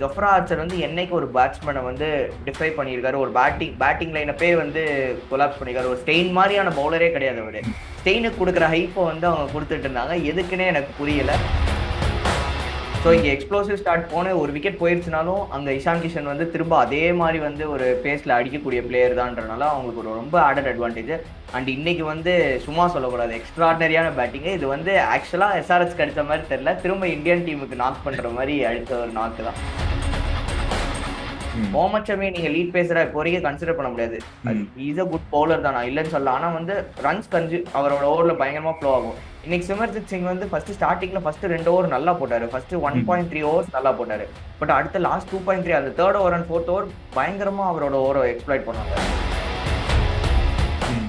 Jofra Archer வந்து என்னைக்கு ஒரு பேட்ஸ்மேனை வந்து டிஃபை பண்ணியிருக்காரு, ஒரு பேட்டிங் லைனப்பே வந்து கொலாப்ஸ் பண்ணியிருக்காரு. ஒரு ஸ்டெயின் மாதிரியான பவுலரே கிடையாது அவரு. ஸ்டெயினுக்கு கொடுக்குற ஹைப்பை வந்து அவங்க கொடுத்துட்டு இருந்தாங்க, எதுக்குன்னே எனக்கு புரியல. ஸோ இங்கே எக்ஸ்ப்ளோசிவ் ஸ்டார்ட் போன ஒரு விக்கெட் போயிருச்சுனாலும் அங்கே இஷான் கிஷன் வந்து திரும்ப அதே மாதிரி வந்து ஒரு பேஸில் அடிக்கக்கூடிய பிளேயர் தான்றனால அவங்களுக்கு ஒரு ரொம்ப ஆடட் அட்வான்டேஜ். அண்ட் இன்னைக்கு வந்து சும்மா சொல்லக்கூடாது, எக்ஸ்ட்ராடனரியான பேட்டிங்கு. இது வந்து ஆக்சுவலாக எஸ்ஆர்எஸ்க்கு அடித்த மாதிரி தெரியல, திரும்ப இந்தியன் டீமுக்கு நாக் பண்ணுற மாதிரி அடித்த ஒரு நாக்கு தான். முகமது ஷமி நீங்க லீட் பேசுற இப்போ வரைக்கும் கன்சிடர் பண்ண முடியாது. இஸ் அ குட் பவுலர் தான், நான் இல்லைன்னு சொல்லலாம். ஆனா வந்து ரன்ஸ் அவரோட ஓவர்ல பயங்கரமா ஃப்ளோ ஆகும். இன்னைக்கு சிமர்ஜித் சிங் வந்து ஃபர்ஸ்ட் 2 ஓவர் நல்லா போட்டாரு. ஃபர்ஸ்ட் 1.3 ஓவர்ஸ் நல்லா போட்டாரு. பட் அடுத்த லாஸ்ட் 2.3 அந்த third over and fourth over பயங்கரமா அவரோட ஓவரை எக்ஸ்ப்ளாய்ட் பண்ணாங்க.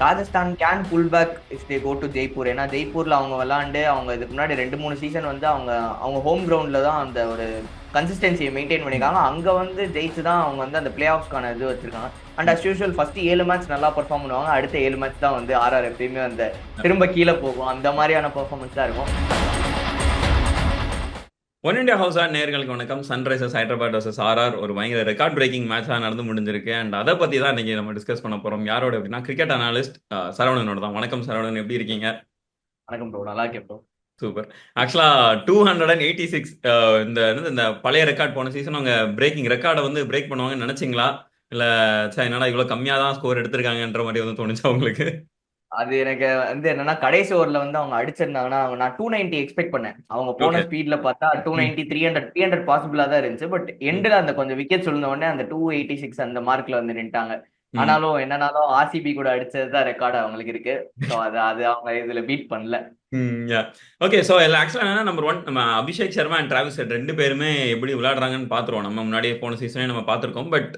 Rajasthan can pull back if they go to Jaipur. ஏன்னா ஜெய்ப்பூர்ல அவங்க விளாண்டு அவங்க இதுக்கு முன்னாடி 2-3 சீசன் வந்து அவங்க ஹோம் கிரவுண்ட்ல தான் அந்த ஒரு கன்சிஸ்டன்சியை மெயின்டைன் பண்ணியிருக்காங்க. அங்க வந்து ஜெயிச்சு தான் அவங்க வந்து அந்த பிளே ஆஃப்ஸ்க்கான இது வச்சிருக்காங்க. And as usual first 7 match நல்லா பெர்ஃபார்ம் பண்ணுவாங்க, அடுத்த 7 மேட்ச் தான் வந்து ஆர்ஆர் எப்பயுமே அந்த திரும்ப கீழே போகும். அந்த மாதிரியான பெர்ஃபார்மன்ஸ் தான் இருக்கும். ஒன் இண்டியா ஹவுஸ் நேர்களுக்கு வணக்கம். சன்ரைசர்ஸ் ஹைதராபாத் வர்சஸ் ஆர்ஆர் ஒரு பயங்கர ரெக்கார்ட் பிரேக்கிங் மேட்சாக நடந்து முடிஞ்சிருக்கு. அண்ட் அதை பற்றி தான் இன்னைக்கு நம்ம டிஸ்கஸ் பண்ண போகிறோம். யாரோட அப்படின்னா கிரிக்கெட் அனாலிஸ்ட் சரவணனோட தான். வணக்கம் சரவணன், எப்படி இருக்கீங்க? வணக்கம் ப்ரோ, நல்லா இருக்கேன் ப்ரோ. சூப்பர். ஆக்சுவலா 286 இந்த பழைய ரெக்கார்ட் போன சீசன் அவங்க ரெக்கார்டை வந்து பிரேக் பண்ணுவாங்கன்னு நினைச்சிங்களா? இல்லை சார் என்னடா இவ்வளோ கம்மியாக தான் ஸ்கோர் எடுத்திருக்காங்கன்ற மாதிரி வந்து தோணுச்சா உங்களுக்கு? அது எனக்கு வந்து என்னன்னா கடைசி ஓவர்ல வந்து அவங்க அடிச்சிருந்தாங்கன்னா நான் 290 எக்ஸ்பெக்ட் பண்ணேன். அவங்க போன ஸ்பீட்ல பார்த்தா 290 300 பாசிபிளா தான் இருந்துச்சு. பட் எண்ட்ல அந்த கொஞ்சம் விக்கெட் விழுந்த உடனே அந்த 286 அந்த மார்க்ல வந்து நின்ட்டாங்க. ஆனாலும் என்னன்னாலும் ஆர்சிபி கூட அடிச்சதுதான் ரெக்கார்டு அவங்களுக்கு இருக்கு. ஸோ அது அவங்க இதுல பீட் பண்ணல. ஓகே, ஸோ ஆக்சுவலாக என்னன்னா நம்பர் 1 நம்ம Abhishek Sharma and Travis head 2 பேருமே எப்படி விளையாடுறாங்கன்னு பார்த்துருவோம். நம்ம முன்னாடியே போன சீசனே நம்ம பார்த்துருக்கோம். பட்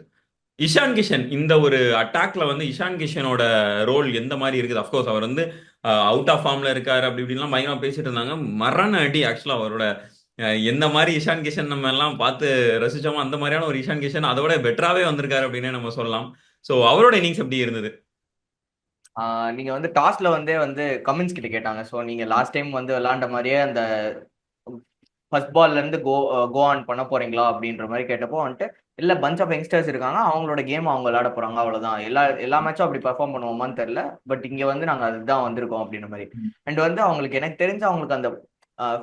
இஷான் கிஷன் இந்த ஒரு அட்டாக்ல வந்து இஷான் கிஷனோட ரோல் எந்த மாதிரி இருக்குது? அஃப்கோர்ஸ் அவர் வந்து அவுட் ஆஃப் ஃபார்ம்ல இருக்காரு, அப்படி இப்படிலாம் பயங்கரமா பேசிட்டு இருந்தாங்க. மரண அடி ஆக்சுவலா அவரோட எந்த மாதிரி இஷான் கிஷன் நம்ம எல்லாம் பார்த்து ரசிச்சோமோ அந்த மாதிரியான ஒரு இஷான் கிஷன் அதோட பெட்டராகவே வந்திருக்காரு அப்படின்னே நம்ம சொல்லலாம். ஸோ அவரோட இன்னிங்ஸ் எப்படி இருந்தது? நீங்க வந்து டாஸ்ல வந்து கமின்ஸ் கிட்ட கேட்டாங்க. ஸோ நீங்க லாஸ்ட் டைம் வந்து விளாண்ட மாதிரியே அந்த ஃபர்ஸ்ட் பால்ல இருந்து கோ ஆன் பண்ண போறீங்களா அப்படின்ற மாதிரி கேட்டப்போ வந்துட்டு இல்ல பஞ்ச் ஆஃப் யங்ஸ்டர்ஸ் இருக்காங்க, அவங்களோட கேம் அவங்க விளையாட போறாங்க, அவ்வளவுதான். எல்லா மேட்சும் அப்படி பெர்ஃபார்ம் பண்ணுவோமான்னு தெரியல, பட் இங்க வந்து நாங்க அதுதான் வந்திருக்கோம் அப்படின்ற மாதிரி. அண்ட் வந்து அவங்களுக்கு எனக்கு தெரிஞ்ச அவங்களுக்கு அந்த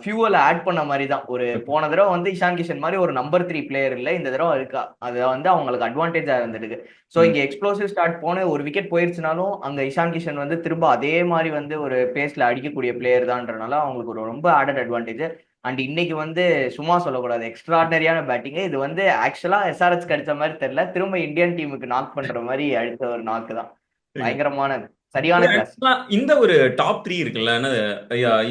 ஃபியூவல் ஆட் பண்ண மாதிரி தான். ஒரு போன தடவை வந்து இஷான் கிஷன் மாதிரி ஒரு நம்பர் 3 பிளேயர் இல்லை, இந்த தடவை இருக்கா, அது வந்து அவங்களுக்கு அட்வான்டேஜா இருந்துருக்கு. ஸோ இங்க எக்ஸ்ப்ளோசிவ் ஸ்டார்ட் போன ஒரு விக்கெட் போயிருச்சுனாலும் அங்க இஷான் கிஷன் வந்து திரும்ப அதே மாதிரி வந்து ஒரு பேஸ்ல அடிக்கக்கூடிய பிளேயர் தான்றனால அவங்களுக்கு ஒரு ரொம்ப ஆடட் அட்வான்டேஜ். அண்ட் இன்னைக்கு வந்து சும்மா சொல்லக்கூடாது, எக்ஸ்ட்ராடனரியான பேட்டிங்கு. இது வந்து ஆக்சுவலா எஸ்ஆர்எஸ்க்கு அடிச்ச மாதிரி தெரியல, திரும்ப இந்தியன் டீமுக்கு நாக் பண்ற மாதிரி அடித்த ஒரு நாக்கு தான். பயங்கரமான சரியான கிளாஸ். இந்த ஒரு டாப் 3 இருக்குல்ல,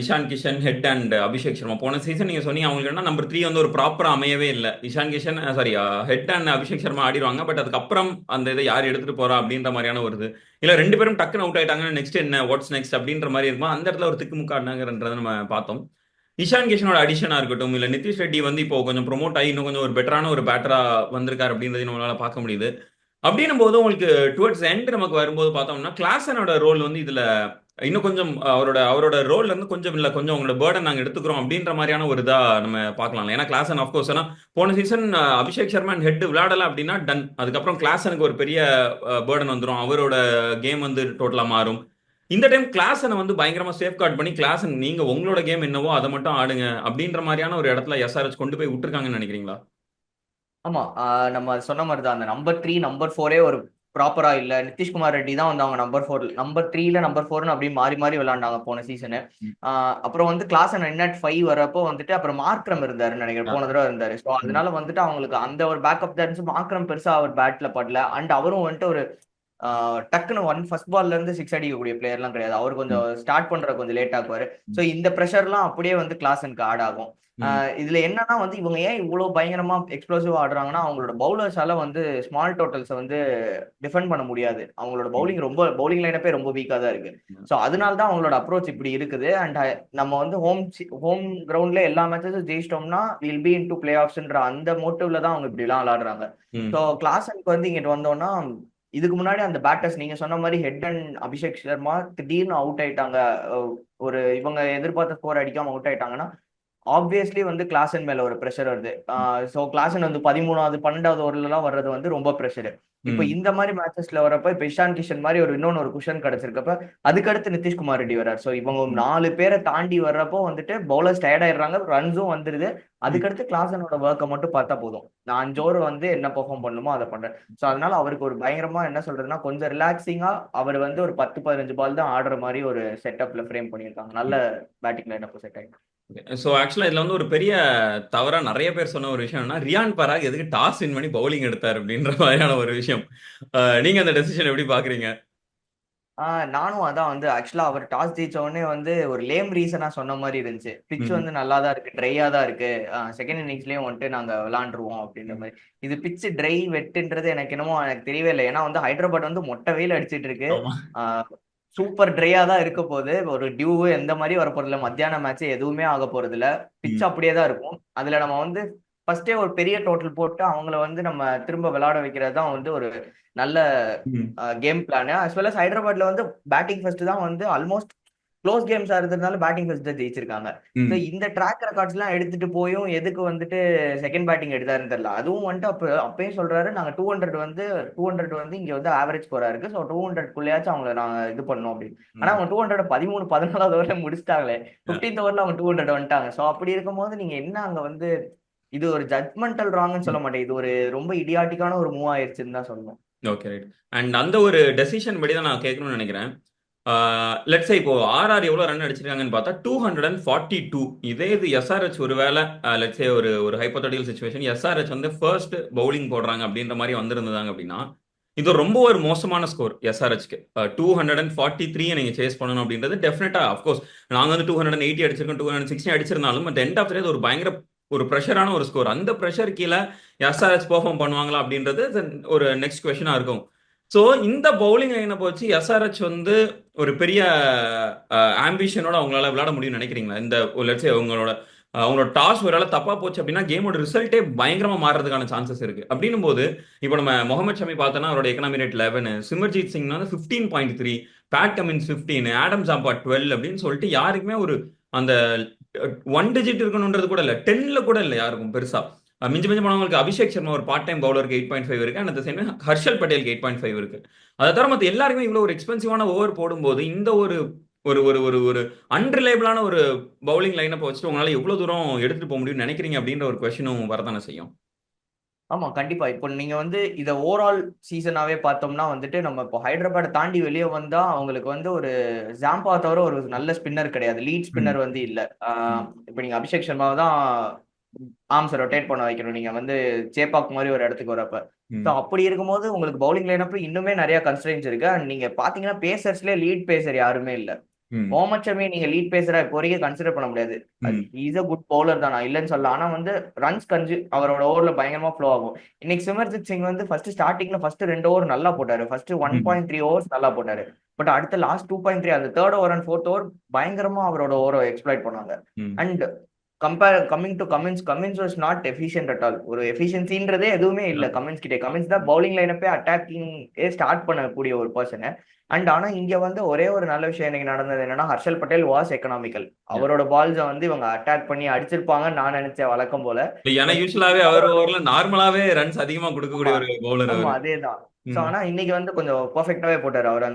இஷான் கிஷன், ஹெட் அண்ட் அபிஷேக் சர்மா. போன சீசன் நீங்க சொன்னீங்க அவங்களுக்கு என்ன நம்பர் 3 வந்து ஒரு ப்ராப்பரா அமையவே இல்லை. Ishan Kishan sorry Head and Abhishek Sharma ஆடிடுவாங்க. பட் அதுக்கப்புறம் அந்த இதை யார் எடுத்துட்டு போறா அப்படின்ற மாதிரியான வருது. இல்ல 2 பேரும் டக்குன்னு அவுட் ஆயிட்டாங்கன்னா நெக்ஸ்ட் என்ன, வாட்ஸ் நெக்ஸ்ட் அப்படின்ற மாதிரி இருக்கும். அந்த இடத்துல ஒரு திக்குமுக்காடுனாங்கிறத நம்ம பார்த்தோம். இஷான் கிஷனோட அடிஷனா இருக்கட்டும், இல்ல நிதிஷ் ரெட்டி வந்து இப்போ கொஞ்சம் ப்ரொமோட் ஆகி இன்னும் கொஞ்சம் ஒரு பெட்டரான ஒரு பேட்டரா வந்திருக்காரு அப்படின்றதையும் நம்மளால பார்க்க முடியுது. அப்படின்னும் போது உங்களுக்கு டுவர்ட்ஸ் எண்ட் நமக்கு வரும்போது பார்த்தோம்னா கிளாசனோட ரோல் வந்து இதுல இன்னும் கொஞ்சம் அவரோட ரோல்ல இருந்து கொஞ்சம் இல்ல கொஞ்சம் உங்களோட பேர்டன் நாங்க எடுத்துக்கிறோம் அப்படின்ற மாதிரியான ஒரு இதா நம்ம பார்க்கலாம். ஏன்னா கிளாசன் ஆஃப்கோர்ஸ் ஏன்னா போன சீசன் அபிஷேக் சர்மா ஹெட் விளையாடல அப்படின்னா டன். அதுக்கப்புறம் கிளாசனுக்கு ஒரு பெரிய பேர்டன் வந்துடும், அவரோட கேம் வந்து டோட்டலா மாறும். இந்த டைம் கிளாசனை வந்து பயங்கரமா சேஃப் கார்ட் பண்ணி கிளாசன் நீங்க உங்களோட கேம் என்னவோ அதை மட்டும் ஆடுங்க அப்படின்ற மாதிரியான ஒரு இடத்துல எஸ்ஆர்எச் கொண்டு போய் விட்டுருக்காங்கன்னு நினைக்கிறீங்களா? ஆமா, நம்ம சொன்ன மாதிரி தான். அந்த நம்பர் 3 நம்பர் 4 ஒரு ப்ராப்பரா இல்ல. நிதிஷ்குமார் ரெட்டி தான் வந்து அவங்க நம்பர் 3ல நம்பர் 4ன்னு அப்படி மாறி மாறி விளையாண்டாங்க போன சீசனு. அப்புறம் வந்து கிளாஸ் அண்ட் 5 வரப்போ வந்துட்டு அப்புறம் மார்க்ரம் இருந்தாருன்னு நினைக்கிறேன், போன தடவை இருந்தாரு. ஸோ அதனால வந்துட்டு அவங்களுக்கு அந்த ஒரு பேக்கப் தான் இருந்துச்சு. மார்க்ரம் பெருசா அவர் பேட்ல படல. அண்ட் அவரும் வந்துட்டு ஒரு டக்குன்னு ஃபர்ஸ்ட் பால்ல இருந்து 6 அடிக்கக்கூடிய பிளேயர்லாம் கிடையாது. அவர் கொஞ்சம் ஸ்டார்ட் பண்ற கொஞ்சம் லேட் ஆக்குவாரு. ஸோ இந்த ப்ரெஷர்லாம் அப்படியே வந்து கிளாஸனுக்கு ஆட் ஆகும். இதுல என்னன்னா வந்து இவங்க ஏன் இவ்வளவு பயங்கரமா எக்ஸ்ப்ளோசிவ் ஆடுறாங்கன்னா அவங்களோட பவுலர்ஸால வந்து ஸ்மால் டோட்டல்ஸ் வந்து டிஃபெண்ட் பண்ண முடியாது. அவங்களோட பவுலிங் லைனப்பே ரொம்ப வீக்கா தான் இருக்கு. ஸோ அதனால தான் அவங்களோட அப்ரோச் இப்படி இருக்குது. அண்ட் நம்ம வந்து ஹோம் கிரவுண்ட்ல எல்லா மேட்சஸும் ஜெயிச்சிட்டோம்னா will be in to play ஆஃப்ஸ்ன்ற அந்த மோட்டிவ்ல தான் அவங்க இப்படி எல்லாம் விளையாடுறாங்க. ஸோ கிளாஸனுக்கு வந்து இங்கிட்டு வந்தோம்னா இதுக்கு முன்னாடி அந்த பேட்டர்ஸ் நீங்க சொன்ன மாதிரி ஹெட் அண்ட் அபிஷேக் சர்மா திடீர்னு அவுட் ஆயிட்டாங்க, ஒரு இவங்க எதிர்பார்த்த ஸ்கோர் அடிக்காம அவுட் ஆயிட்டாங்கன்னா ஆப்வியஸ்லி வந்து கிளாசன் மேல ஒரு ப்ரெஷர் வருது. ஸோ கிளாசன் வந்து 13வது 12வது ஓவர்லாம் வர்றது வந்து ரொம்ப ப்ரெஷர். இப்போ ம். இந்த மாதிரி மேட்சஸ்ல வரப்ப இப்ப இஷான் கிஷன் மாதிரி இன்னொன்னு ஒரு குஷன் கிடைச்சிருக்கப்ப அதுக்கடுத்து நிதிஷ்குமார் ரெட்டி வர்றாரு. ஸோ இவங்க ம். 4 பேரை தாண்டி வர்றப்போ வந்துட்டு பவுலர்ஸ் டயர்ட் ஆயிடுறாங்க, ரன்ஸும் வந்துருது. ம். அதுக்கடுத்து கிளாசனோட ஒர்க்கை மட்டும் பார்த்தா போதும். நான் 5 ஓவர் வந்து என்ன பெர்ஃபார்ம் பண்ணுமோ அதை பண்றேன். ஸோ அதனால அவருக்கு ஒரு பயங்கரமா என்ன சொல்றதுன்னா கொஞ்சம் ரிலாக்ஸிங்கா அவர் வந்து ஒரு 10 15 பால் தான் ஆடுற மாதிரி ஒரு செட்டப்ல ஃப்ரேம் பண்ணியிருக்காங்க. நல்ல பேட்டிங் லைனப் செட் ஆயிருக்கு. ஸோ ஆக்சுவலா இதுல வந்து ஒரு பெரிய தவறா நிறைய பேர் சொன்ன ஒரு விஷயம் என்னன்னா, ரியான் பராக் எதுக்கு டாஸ் வின் பண்ணி பவுலிங் எடுத்தார் அப்படின்ற மாதிரியான ஒரு விஷயம். நீங்க அந்த டெசிஷன் எப்படி பாக்குறீங்க? நானும் அதான் வந்து ஆக்சுவலா அவர் டாஸ் ஜெயிச்ச உடனே வந்து ஒரு லேம் ரீசனா சொன்ன மாதிரி இருந்துச்சு. பிட்ச் ம். வந்து நல்லா தான் இருக்கு, ட்ரையா தான் இருக்கு. செகண்ட் இன்னிங்ஸ்லயும் வந்துட்டு நாங்க விளாண்டுருவோம் அப்படின்ற ம். மாதிரி. இது பிட்ச் ட்ரை வெட்டுன்றது எனக்கு தெரியவே இல்லை. ஏன்னா வந்து ஹைதராபாத் வந்து மொட்டை வெயில் அடிச்சிட்டு இருக்கு. ஆமா. சூப்பர் ட்ரையா தான் இருக்க போகுது. ஒரு டியூ எந்த மாதிரி வரப்போறது இல்ல. மத்தியான மேட்ச் எதுவுமே ஆக போறது இல்ல. பிட்ச் ம். அப்படியே தான் இருக்கும். அதுல நம்ம வந்து ஃபர்ஸ்டே ஒரு பெரிய டோட்டல் போட்டு அவங்கள வந்து நம்ம திரும்ப விளையாட வைக்கிறது தான் வந்து ஒரு நல்ல ம். Game plan. As well as ஹைதராபாத்ல வந்து பேட்டிங் ஃபர்ஸ்ட் தான் வந்து ஆல்மோஸ்ட் க்ளோஸ் கேம்ஸா இருந்ததுனால பேட்டிங் ஃபர்ஸ்ட் தான் ஜெயிச்சிருக்காங்க. ஸோ ம். இந்த ட்ராக் ரெக்கார்ட்ஸ் எல்லாம் எடுத்துட்டு போயும் எதுக்கு வந்துட்டு செகண்ட் பேட்டிங் எடுத்தாருன்னு தெரியல. அதுவும் வந்துட்டு அப்பயும் சொல்றாரு நாங்க 200 வந்து இங்க வந்து ஆவரேஜ் ஸ்கோரா இருக்கு. ஸோ 200 அவங்களை நாங்க இது பண்ணோம் அப்படின்னு. ஆனா ம். அவங்க 200 13 14வது ஓவர்ல முடிச்சிட்டாங்களே. 15th ஓவர்ல அவங்க 200 வந்துட்டாங்க. ஸோ அப்படி இருக்கும்போது நீங்க என்ன அங்க வந்து இது ஒரு ஜட்மெண்டல் ராங்னு சொல்ல மாட்டேன். இது ஒரு ரொம்ப இடியாட்டிக்கான ஒரு மூவ் ஆயிருச்சுன்னு தான் சொல்லணும். Okay, right. அண்ட் அந்த ஒரு டெசிஷன் படி தான் நான் கேட்கணும்னு நினைக்கிறேன். லெட்ஸ் இப்போ ஆர்ஆர் எவ்வளோ ரன் அடிச்சிருக்காங்கன்னு பார்த்தா 242. இதே இது எஸ்ஆர்ஹெச் ஒரு வேலை லெட்ஸ் ஒரு ஒரு ஹைப்போதட்டிக்கல் சுச்சுவேஷன் எஸ்ஆர்ஹெச் வந்து ஃபர்ஸ்ட் பவுலிங் போடுறாங்க அப்படின்ற மாதிரி வந்திருந்தாங்க அப்படின்னா இது ரொம்ப ஒரு மோசமான ஸ்கோர் எஸ்ஆர்ஹெச்க்கு. 243 நீங்க சேஸ் பண்ணணும் அப்படின்றது டெஃபினட்டா அஃப்கோர்ஸ் நாங்க வந்து 280 அடிச்சிருக்கோம், 260 அடிச்சிருந்தாலும் அட் எண்ட் ஆஃப் த டே ஒரு பயங்கர ஒரு ப்ரெஷரான ஒரு ஸ்கோர். அந்த ப்ரெஷர் கீழே எஸ்ஆர்ஹெச் பெர்ஃபார்ம் பண்ணுவாங்களா அப்படின்றது ஒரு நெக்ஸ்ட் கொஸ்டினா இருக்கும். ஸோ இந்த பவுலிங் லைனை வச்சு எஸ்ஆர்ஹெச் வந்து ஒரு பெரிய ஆம்பிஷனோட அவங்களால விளையாட முடியும்னு நினைக்கிறீங்களா? இந்த லெட்ஸ் அவங்களோட டாஸ் ஒரு வேளை தப்பா போச்சு அப்படின்னா கேமோட ரிசல்ட்டே பயங்கரமா மாறுறதுக்கான சான்சஸ் இருக்கு. அப்படின்னும் போது இப்போ நம்ம முகமது ஷமி பார்த்தோன்னா அவரோட எக்கனாமி ரேட் 11, சிமர்ஜித் சிங் வந்து 15.3, பேட் கமின்ஸ் 15, ஆடம் ஜாம்பா 12 அப்படின்னு சொல்லிட்டு யாருக்குமே ஒரு அந்த 1 டிஜிட் இருக்கணுன்றது கூட இல்லை, 10ல கூட இல்லை யாருக்கும் பெருசா. மிஞ்சி மிஞ்சி போனவங்களுக்கு அபிஷேக் சர்மா ஒரு பார்ட் டைம் பவுலருக்கு 8.5 இருக்கு. அந்த சேம் ஹர்ஷல் பட்டேலுக்கு 8.5 இருக்கு. அதை தவிர மற்ற எல்லாருமே இவ்வளவு ஒரு எக்ஸ்பென்சிவான ஓவர் போடும்போது இந்த ஒரு ஒரு ஒரு ஒரு ஒரு அன்ரிலையபிளான ஒரு பவுலிங் லைனப் வச்சுட்டு உங்களால எவ்வளவு தூரம் எடுத்துட்டு போக முடியும்னு நினைக்கிறீங்க அப்படின்ற ஒரு கொஸ்டினும் வரதானே செய்யும். ஆமா, கண்டிப்பா. இப்போ நீங்க வந்து இத ஓவரால் சீசனாவே பார்த்தோம்னா வந்துட்டு நம்ம இப்போ ஹைதராபாத் தாண்டி வெளியே வந்தா அவங்களுக்கு வந்து ஒரு ஜாம்பா தவிர ஒரு நல்ல ஸ்பின்னர் கிடையாது. லீட் ம். ஸ்பின்னர் வந்து இல்ல. ம். இப்போ நீங்க அபிஷேக் சர்மாவை தான் ஆர்ம்ஸ் ரொட்டேட் பண்ண வைக்கணும். நீங்க வந்து சேப்பாக் மாதிரி ஒரு இடத்துக்கு வரப்ப. ஸோ ம். அப்படி இருக்கும்போது உங்களுக்கு பவுலிங் லைனப்ல இன்னுமே நிறைய கன்ஸ்ட்ரெயின்ஸ் இருக்கு. அண்ட் நீங்க பாத்தீங்கன்னா பேசர்ஸ்ல லீட் பேசர் யாருமே இல்ல. ம். முகமது ஷமி நீங்க லீட் பேசரா இப்போ வரைக்கும் கன்சிடர் பண்ண முடியாது. ம். இஸ் அ குட் பவுலர் தான், நான் இல்லைன்னு சொல்லலாம். ஆனா வந்து ரன்ஸ் அவரோட ஓவர்ல பயங்கரமா ஃப்ளோ ஆகும். இன்னைக்கு சிமர்ஜித் சிங் வந்து ஃபர்ஸ்ட் 2 ஓவர் நல்லா போட்டாரு. ஃபர்ஸ்ட் ஒன் ம். பாயிண்ட் த்ரீ ஓவர்ஸ் நல்லா போட்டாரு. பட் அடுத்த லாஸ்ட் 2.3 அந்த third over and fourth over பயங்கரமா அவரோட ஓவரை எக்ஸ்ப்ளாய்ட் பண்ணாங்க. ம். And coming to Cummins was not efficient at all. ஒரு எஃபிஷியன்சின்றதே எதுவுமே இல்ல கமின்ஸ் தான் பவுலிங் லைனப்பே அட்டாக்கிங் ஸ்டார்ட் பண்ணக்கூடிய ஒரு பர்சன். அண்ட் ஆனா இங்க வந்து ஒரே ஒரு நல்ல விஷயம் இன்னைக்கு நடந்தது என்னன்னா Harshal Patel was economical. Yeah. அவரோட பால்ஸை வந்து இவங்க அட்டாக் பண்ணி அடிச்சிருப்பாங்கன்னு நான் நினைச்சேன் வழக்கம் போல. ஏன்னா பட் யூஸ்வலாவே அவர் ஓவர்ல நார்மலாவே ரன்ஸ் அதிகமா கொடுக்கக்கூடிய ஆமா, ஒரு பவுலர் ஆமா, அவரு. அதேதான். சோ ம். ஆனா இன்னைக்கு வந்து கொஞ்சம் பெர்ஃபெக்டாவே போட்டாரு அவர்.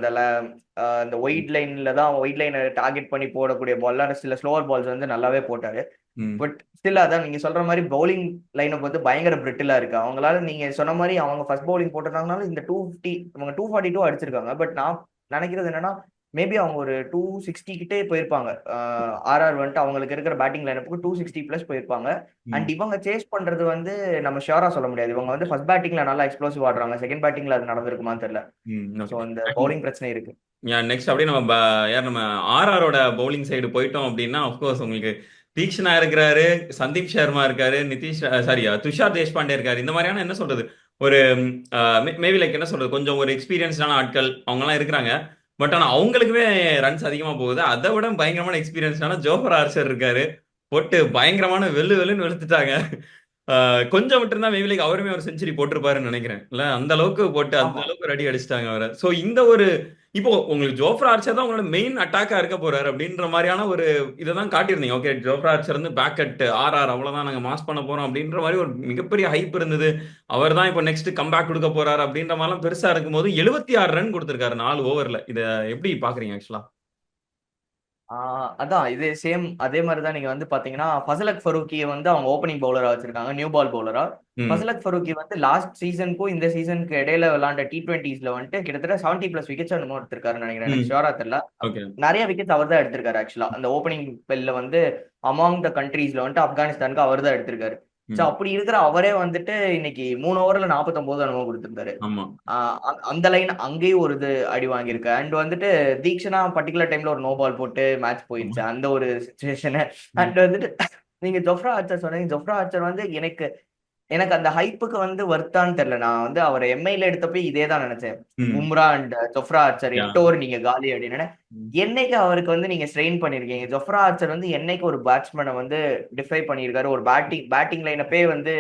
அந்த ஒயிட் லைனை டார்கெட் பண்ணி போடக்கூடிய பால்லாம் சில ஸ்லோவர் பால்ஸ் வந்து நல்லாவே போட்டாரு. ம். பட் ஸ்டில் அதான் நீங்க சொல்ற மாதிரி பவுலிங் லைனப் வந்து பயங்கர பிரிட்டிலா இருக்கு. அவங்களால நீங்க சொன்ன மாதிரி அவங்க ஃபர்ஸ்ட் பவுலிங் போட்டிருந்தாங்கனாலும் இந்த 250 இவங்க 242 அடிச்சிருக்காங்க. பட் நான் நினைக்கிறது என்னன்னா மேபி அவங்க ஒரு 260 கிட்டே போயிருப்பாங்க. ஆர்ஆர் வந்துட்டு அவங்களுக்கு இருக்கிற பேட்டிங் லைனப்புக்கு 260 பிளஸ் போயிருப்பாங்க. ம். அண்ட் இவங்க சேஸ் பண்றது வந்து நம்ம ஷியோரா சொல்ல முடியாது. இவங்க வந்து ஃபர்ஸ்ட் பேட்டிங்ல நல்லா எக்ஸ்ப்ளோசிவ் ஆடுறாங்க, செகண்ட் பேட்டிங்ல அது நடந்திருக்குமான்னு தெரியல. ம். So okay. அந்த பவுலிங் பிரச்சனை இருக்கு. நெக்ஸ்ட் அப்படியே நம்ம யார் நம்ம ஆர்ஆரோட பவுலிங் சைடு போயிட்டோம் அப்படின்னா அஃப்கோர்ஸ் உங்களுக்கு தீக்ஷனா இருக்கிறாரு, சந்தீப் சர்மா இருக்காரு, நிதிஷ் சாரி துஷார் தேஷ்பாண்டே இருக்காரு. இந்த மாதிரியான என்ன சொல்றது ஒரு மேபி லைக் என்ன சொல்றது கொஞ்சம் ஒரு எக்ஸ்பீரியன்ஸ்டான ஆட்கள் அவங்கலாம் இருக்கிறாங்க. பட் ஆனா அவங்களுக்குமே ரன்ஸ் அதிகமா போகுது. அதை விட பயங்கரமான எக்ஸ்பீரியன்ஸ்டான ஜோஃபர் ஆர்ச்சர் இருக்காரு. போட்டு பயங்கரமான வெள்ளுன்னு வெளுத்துட்டாங்க. கொஞ்சம் விட்டுருந்தா மேபி லைக் அவருமே ஒரு செஞ்சுரி போட்டிருப்பாருன்னு நினைக்கிறேன். இல்ல அந்த அளவுக்கு போட்டு அந்த ஆமா. அளவுக்கு ஒரு அடி அடிச்சிட்டாங்க அவரை. ஸோ இந்த ஒரு இப்போ உங்களுக்கு ஜோஃப்ரா ஆர்ச்சர் தான் உங்களோட மெயின் அட்டாக்கா இருக்க போறாரு அப்படின்ற மாதிரியான ஒரு இதை தான் காட்டியிருந்தீங்க. ஓகே, ஜோஃப்ரா ஆர்ச்சர் வந்து பேக் அட் ஆர்ஆர் அவ்வளவுதான், நாங்க மாஸ் பண்ண போறோம் அப்படின்ற மாதிரி ஒரு மிகப்பெரிய ஹைப் இருந்தது. அவர் தான் இப்போ நெக்ஸ்ட் கம்பேக் கொடுக்க போறாரு அப்படின்ற மாதிரிலாம் பெருசா இருக்கும்போது 76 ரன் கொடுத்திருக்காரு 4 ஓவர்ல. இதை எப்படி பாக்குறீங்க ஆக்சுவலா? அதான் இது சேம் அதே மாதிரி தான் நீங்க வந்து பாத்தீங்கன்னா ஃபசலக் ஃபரூக்கியை வந்து அவங்க ஓப்பனிங் பவுலரா வச்சிருக்காங்க, நியூ பால் பவுலரா. ம். ஃபசலக் ஃபரூக்கி வந்து லாஸ்ட் சீசனுக்கும் இந்த சீசனுக்கு இடையில விளையாண்ட T20s வந்துட்டு கிட்டத்தட்ட 70+ விக்கெட்ஸ் என்னமோ எடுத்திருக்காருன்னு நினைக்கிறேன், ம். எனக்கு ஷுவரா தெரியல. ஓகே. நிறைய விக்கெட்ஸ் அவர் தான் எடுத்திருக்காரு ஆக்சுவலா. அந்த ஓப்பனிங் பெல்ல வந்து அமாங் த கண்ட்ரீஸ்ல வந்துட்டு ஆப்கானிஸ்தானுக்கு அவர் தான் எடுத்திருக்காரு. ஸோ ம். அப்படி இருக்கிற அவரே வந்துட்டு இன்னைக்கு 3 ஓவர்ல 49 என்னமோ கொடுத்திருந்தாரு. ஆமா. அந்த லைன் அங்கேயும் ஒரு இது அடி வாங்கியிருக்கு. அண்ட் வந்துட்டு தீக்ஷனா பர்டிகுலர் டைம்ல ஒரு நோ பால் போட்டு மேட்ச் ஆமா. போயிருச்சு, அந்த ஒரு சுச்சுவேஷன். ம். அண்ட் வந்துட்டு நீங்க ஜொஃப்ரா ஆர்ச்சர் சொன்னீங்க. ஜொஃப்ரா ஆர்ச்சர் வந்து எனக்கு எனக்கு அந்த ஹைப்புக்கு வந்து வர்த்தான்னு தெரியல. நான் வந்து அவரை எம்ஐல எடுத்தப்ப இதே தான் நினைச்சேன். ம். Bumrah and Jofra Archer yeah. 8 over நீங்க காலி அப்படின்னு. ம். என்னைக்கு அவருக்கு வந்து நீங்க ஸ்ட்ரெயின் பண்ணிருக்கீங்க? ஜொஃப்ரா ஆர்ச்சர் வந்து என்னைக்கு ஒரு பேட்ஸ்மேனை வந்து டிஃபை பண்ணியிருக்காரு? ஒரு பேட்டிங் லைனப்பே வந்து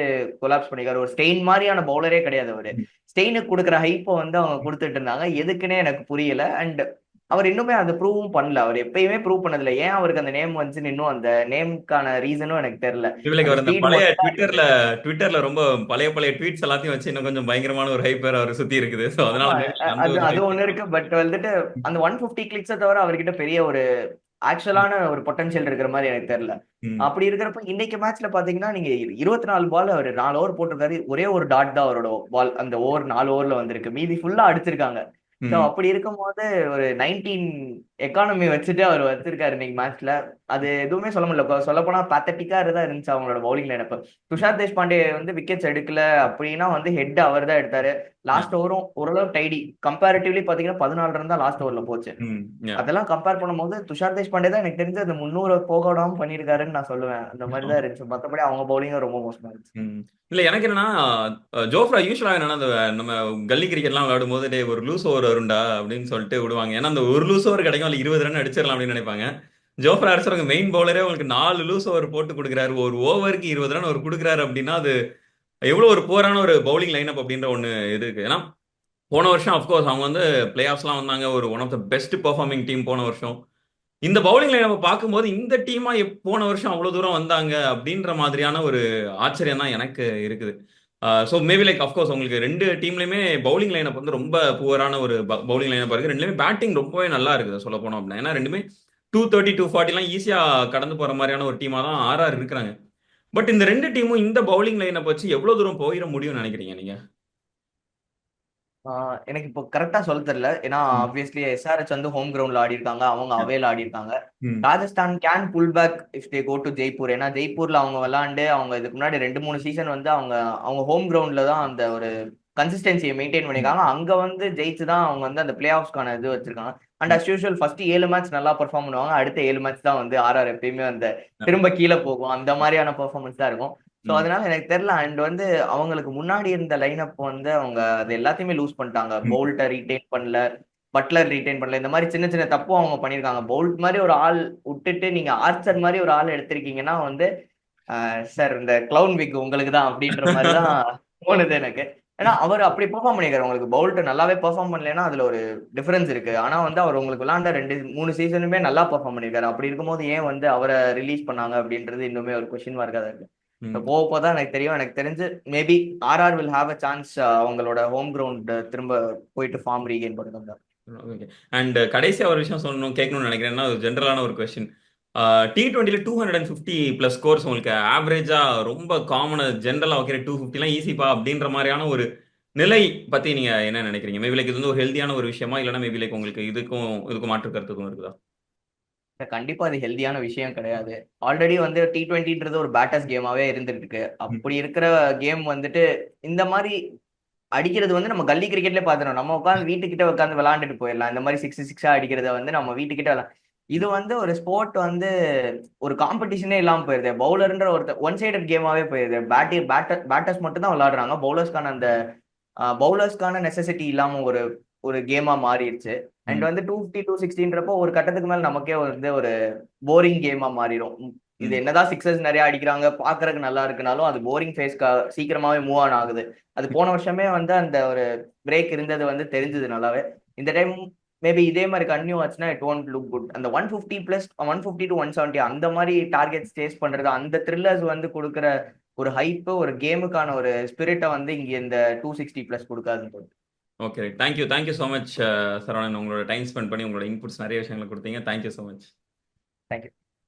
கொலாப்ஸ் பண்ணிருக்காரு. ஒரு ஸ்டெயின் மாதிரியான பவுலரே கிடையாது அவரு. ம். ஸ்டெயினுக்கு கொடுக்குற ஹைப்பை வந்து அவங்க கொடுத்துட்டு இருந்தாங்க. எதுக்குன்னே எனக்கு புரியல. அண்ட் அவர் இன்னுமே அதை ப்ரூவும் பண்ணல. அவர் எப்பயுமே ப்ரூவ் பண்ணதில்ல. ஏன் அவருக்கு அந்த நேம் வந்துச்சுன்னு இன்னும் அந்த நேமுக்கான ரீசனும் எனக்கு தெரியல. இவளுக்கு அந்த அவர் இந்த ஸ்பீட் பழைய மட்டும். ட்விட்டர்ல ரொம்ப பழைய பழைய ட்வீட்ஸ் எல்லாத்தையும் வச்சு இன்னும் கொஞ்சம் பயங்கரமான ஒரு ஹைப் வேற அவர் சுத்தி இருக்குது. ஸோ அதனால ஆமா, மேபி அந்த அது ஒரு அது ஹைப். ஒண்ணு இருக்கு. பட் வந்துட்டு அந்த 150 கிளிக்ஸை தவிர அவர்கிட்ட பெரிய ஒரு ஆக்சுவலான ஒரு பொட்டன்ஷியல் இருக்கிற மாதிரி எனக்கு தெரியல. ம். அப்படி இருக்கிறப்ப இன்னைக்கு மேட்ச்ல பாத்தீங்கன்னா நீங்க 24 பால் அவர் 4 ஓவர் போட்டிருக்காரு. ஒரே ஒரு டாட் தான் அவரோட பால் அந்த ஓவர் 4 ஓவர்ல வந்திருக்கு. மீதி ஃபுல்லா அடிச்சிருக்காங்க. ஸோ ம். அப்படி இருக்கும்போது ஒரு 19 எக்கானமி வச்சுட்டு அவர் வச்சிருக்காரு இன்னைக்கு மேட்ச்ல. அது எதுவுமே சொல்ல முடியல. சொல்ல போனா பேத்தட்டிக்கா தான் இருந்துச்சு அவங்களோட பவுலிங் லைனப். துஷார் தேஷ்பாண்டே வந்து விக்கெட்ஸ் எடுக்கல அப்படின்னா வந்து ஹெட் அவர் தான் எடுத்தாரு. யா. லாஸ்ட் ஓவரும் ஓரளவு டைடி. கம்பேரிட்டிவ்லி பாத்தீங்கன்னா 14 ரன் தான் லாஸ்ட் ஓவர்ல போச்சு. ம். யா. அதெல்லாம் கம்பேர் பண்ணும்போது துஷார் தேஷ்பாண்டே தான் எனக்கு தெரிஞ்சு அந்த 300 போக விடாம பண்ணியிருக்காருன்னு நான் சொல்லுவேன். அந்த மாதிரி தான் இருந்துச்சு. மத்தபடி அவங்க பவுலிங்கும் ரொம்ப மோசமா இருந்துச்சு. ம். இல்ல எனக்கு என்னன்னா, ஜோஃப்ரா யூசுவலா என்னன்னா, அந்த நம்ம கல்லி கிரிக்கெட்லாம் விளையாடும்போது, "டேய் ஒரு லூஸ் ஓவர் வரும்டா" அப்படின்னு சொல்லிட்டு விடுவாங்க. ஏன்னா, அந்த ஒரு லூஸ் ஓவர் கிடைக்கும். அதுல 20 ரன் அடிச்சிடலாம் அப்படின்னு நினைப்பாங்க. ஜோஃப்ரா ஆர்ச்சர் உங்க மெயின் பவுலரே உங்களுக்கு 4 லூஸ் ஓவர் போட்டு குடுக்குறாரு. ஒரு ஓவருக்கு 20 ரன் அவர் குடுக்குறாரு அப்படின்னா, அது எவ்வளவு ஒரு புவரான ஒரு பவுலிங் லைனப் அப்படின்ற ஒண்ணு இருக்கு. ஏன்னா, போன வருஷம் அஃப்கோர்ஸ் அவங்க வந்து பிளே ஆஃப்ஸ்லாம் வந்தாங்க. ஒரு one of the best performing team போன வருஷம். இந்த பவுலிங் லைன் நம்ம பார்க்கும்போது இந்த டீமா போன வருஷம் அவ்வளவு தூரம் வந்தாங்க அப்படின்ற மாதிரியான ஒரு ஆச்சரியம் தான் எனக்கு இருக்குது. ஸோ மேபி லைக் அஃப்கோர்ஸ் உங்களுக்கு ரெண்டு டீம்லயுமே பவுலிங் லைனப் வந்து ரொம்ப புவரான ஒரு பவுலிங் லைனப் இருக்கு. ரெண்டுலேயுமே பேட்டிங் ரொம்பவே நல்லா இருக்குது சொல்ல போனோம் அப்படின்னா. ஏன்னா ரெண்டுமே 230 240 ஈஸியா கடந்து போற மாதிரியான ஒரு டீமா தான் ஆர்ஆர் இருக்கிறாங்க. பட் இந்த ரெண்டு டீமும் இந்த பவுலிங் லைனப் வச்சு எவ்வளவு தூரம் போயிட முடியும்னு நினைக்கிறீங்க நீங்க? எனக்கு இப்போ கரெக்டா சொல்ல தெரியல. ஏன்னா ம். ஆப்வியஸ்லி எஸ்ஆர்எச் வந்து ஹோம் கிரவுண்ட்ல ஆடி இருக்காங்க. அவங்க அவேல ஆடி இருக்காங்க. ம். Rajasthan can pull back if they go to Jaipur. ஏன்னா ஜெய்ப்பூர்ல அவங்க விளையாண்டு அவங்க இதுக்கு முன்னாடி 2 3 சீசன் வந்து அவங்க அவங்க ஹோம் கிரவுண்ட்ல தான் அந்த ஒரு கன்சிஸ்டன்சியை மெயின்டைன் ம். பண்ணிருக்காங்க. அங்க வந்து ஜெயிச்சு தான் அவங்க வந்து அந்த பிளே ஆஃப்ஸ்க்கான இது வச்சிருக்காங்க. அண்ட் ம். அஸ் யூஷுவல் ஃபர்ஸ்ட் 7 மேட்ச் நல்லா பெர்ஃபார்ம் பண்ணுவாங்க. அடுத்த 7 மேட்ச் தான் வந்து ஆர்ஆர் எப்பயுமே அந்த திரும்ப கீழே போகும். அந்த மாதிரியான பெர்ஃபார்மன்ஸ் தான் இருக்கும். ஸோ ம். அதனால எனக்கு தெரியல. அண்ட் வந்து அவங்களுக்கு முன்னாடி இருந்த லைனப் வந்து அவங்க அது எல்லாத்தையுமே லூஸ் பண்ணிட்டாங்க. ம். போல்ட்டை ரீட்டைன் பண்ணல, பட்லர் ரீட்டைன் பண்ணல. இந்த மாதிரி சின்ன சின்ன தப்பும் அவங்க பண்ணியிருக்காங்க. போல்ட் மாதிரி ஒரு ஆள் விட்டுட்டு நீங்க ஆர்ச்சர் மாதிரி ஒரு ஆள் எடுத்திருக்கீங்கன்னா வந்து சார் இந்த கிளவுன் விக் உங்களுக்கு தான் அப்படின்ற மாதிரி தான் தோணுது எனக்கு. ஏன்னா அவர் அப்படி பெர்ஃபார்ம் பண்ணிருக்காரு. உங்களுக்கு பவுல்ட் நல்லாவே பெர்ஃபார்ம் பண்ணலன்னா அதுல ஒரு டிஃபரன்ஸ் இருக்கு. ஆனா வந்து அவர் உங்களுக்கு விளையாண்ட 2 3 சீசனுமே நல்லா பெர்ஃபார்ம் பண்ணிருக்காரு. அப்படி இருக்கும்போது ஏன் வந்து அவரை ரிலீஸ் பண்ணாங்க அப்படின்றது இன்னுமே ஒரு கொஸ்டின் மார்க்கா தான் இருக்கு. ம். போக போதான் எனக்கு தெரியும். எனக்கு தெரிஞ்சு maybe RR will have a chance அவங்களோட ஹோம் கிரவுண்ட் திரும்ப போயிட்டு ஃபார்ம் ரீகெயின் பண்ணுங்க. ஓகே. அண்ட் கடைசியா ஒரு விஷயம் சொல்லணும் கேட்கணும்னு நினைக்கிறேன்னா ஒரு ஜென்ரலான ஒரு கொஸ்டின். T20ல 250+ ஸ்கோர்ஸ் உங்களுக்கு ஆவரேஜா ரொம்ப காமனா ஜென்ரலா ஓகே 250லாம் ஈஸிப்பா அப்படின்ற மாதிரியான ஒரு நிலை பத்தி நீங்க என்ன நினைக்கிறீங்க? மேபி லைக் இது வந்து ஒரு ஹெல்தியான ஒரு விஷயமா இல்லைன்னா மேபி லைக் உங்களுக்கு இதுக்கும் மாற்று கருத்துக்கும் இருக்குதா? கண்டிப்பா அது ஹெல்தியான விஷயம் கிடையாது. ஆல்ரெடி வந்து T20ன்றது ஒரு பேட்டர்ஸ் கேமாவே இருந்துட்டு இருக்கு. ம். அப்படி இருக்கிற கேம் வந்துட்டு இந்த மாதிரி அடிக்கிறது வந்து நம்ம கல்லி கிரிக்கெட்லயே பாத்துறோம். நம்ம உட்காந்து வீட்டுக்கிட்ட உட்காந்து விளையாண்டுட்டு போயிடலாம். இந்த மாதிரி சிக்ஸா அடிக்கிறத வந்து நம்ம வீட்டுக்கிட்ட இது வந்து ஒரு ஸ்போர்ட் வந்து ஒரு காம்படிஷனே இல்லாம போயிருது. பவுலர்ன்ற ஒருத்தர் ஒன் சைடட் கேமாவே போயிருது. பேட்டர்ஸ் மட்டும் தான் விளையாடுறாங்க. பவுலர்ஸ்க்கான அந்த பவுலர்ஸ்க்கான நெசசிட்டி இல்லாம ஒரு ஒரு கேமா மாறிடுச்சு. அண்ட் ம். வந்து 250 260ன்றப்போ ஒரு கட்டத்துக்கு மேல நமக்கே வந்து ஒரு போரிங் கேமா மாறிடும். இது ம். என்னதான் சிக்ஸர்ஸ் நிறைய அடிக்கிறாங்க, பாக்குறதுக்கு நல்லா இருக்குனாலும் அது போரிங் ஃபேஸ்க்கு சீக்கிரமாவே மூவ் ஆகுது. அது போன வருஷமே வந்து அந்த ஒரு பிரேக் இருந்தது வந்து தெரிஞ்சது நல்லாவே. இந்த டைம் மேபி இதே மாதிரி கன்டினியூ ஆச்சுன்னா இட் ஒன்ட் லுக் குட். அந்த 150 பிளஸ் 150 டு 170 அந்த மாதிரி டார்கெட் சேஸ் பண்றது, அந்த த்ரில்லர்ஸ் வந்து கொடுக்குற ஒரு ஹைப், ஒரு கேமுக்கான ஒரு ஸ்பிரிட்டை வந்து இங்க இந்த 260 பிளஸ் கொடுக்காதுன்னு தோணுது. Okay, thank you so much Saravanan. உங்களோட டைம் ஸ்பெண்ட் பண்ணி உங்களோட இன்புட்ஸ் நிறைய விஷயங்களை கொடுத்தீங்க. Thank you so much. தேங்க்யூ.